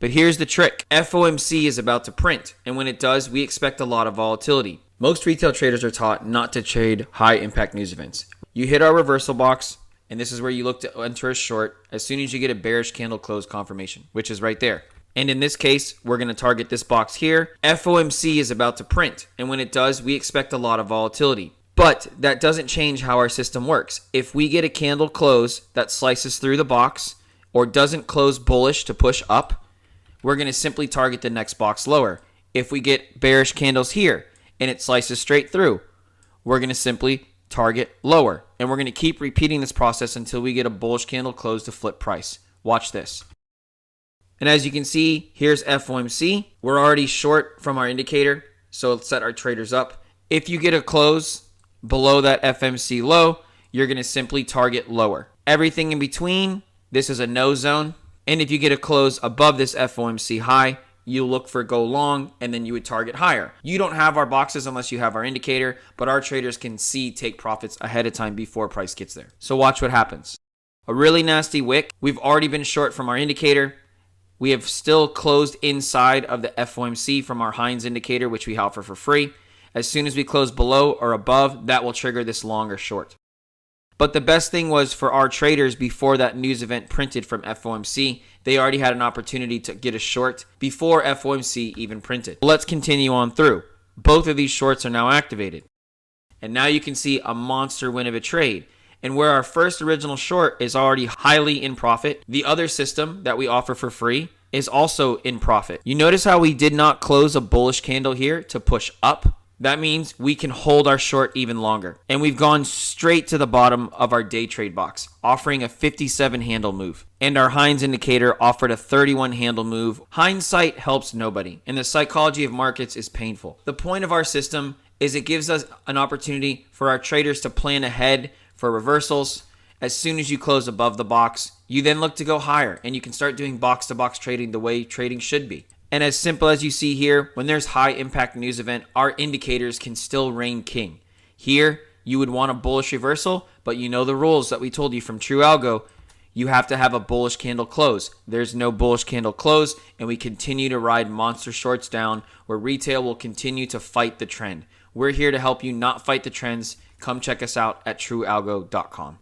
But here's the trick. FOMC is about to print, and when it does, we expect a lot of volatility. Most retail traders are taught not to trade high impact news events. You hit our reversal box, and this is where you look to enter a short as soon as you get a bearish candle close confirmation, which is right there. And in this case, we're going to target this box here. FOMC is about to print, and when it does, we expect a lot of volatility. But that doesn't change how our system works. If we get a candle close that slices through the box or doesn't close bullish to push up, we're going to simply target the next box lower. If we get bearish candles here and it slices straight through, we're going to simply target lower. And we're going to keep repeating this process until we get a bullish candle close to flip price. Watch this. And as you can see, here's FOMC. We're already short from our indicator, so let's set our traders up. If you get a close below that FOMC low, you're going to simply target lower. Everything in between, this is a no zone. And if you get a close above this FOMC high, you look for go long, and then you would target higher. You don't have our boxes unless you have our indicator, but our traders can take profits ahead of time before price gets there. So watch what happens. A really nasty wick. We've already been short from our indicator. We have still closed inside of the FOMC from our Hines indicator, which we offer for free. As soon as we close below or above, that will trigger this long or short. But the best thing was for our traders before that news event printed from FOMC, they already had an opportunity to get a short before FOMC even printed. Let's continue on through. Both of these shorts are now activated. And now you can see a monster win of a trade. And where our first original short is already highly in profit, the other system that we offer for free is also in profit. You notice how we did not close a bullish candle here to push up? That means we can hold our short even longer. And we've gone straight to the bottom of our day trade box, offering a 57 handle move. And our Hines indicator offered a 31 handle move. Hindsight helps nobody, and the psychology of markets is painful. The point of our system is it gives us an opportunity for our traders to plan ahead for reversals. As soon as you close above the box, you then look to go higher, and you can start doing box-to-box trading the way trading should be. And as simple as you see here, when there's high impact news event, our indicators can still reign king. Here, you would want a bullish reversal, but you know the rules that we told you from True Algo. You have to have a bullish candle close. There's no bullish candle close, and we continue to ride monster shorts down where retail will continue to fight the trend. We're here to help you not fight the trends. Come check us out at truealgo.com.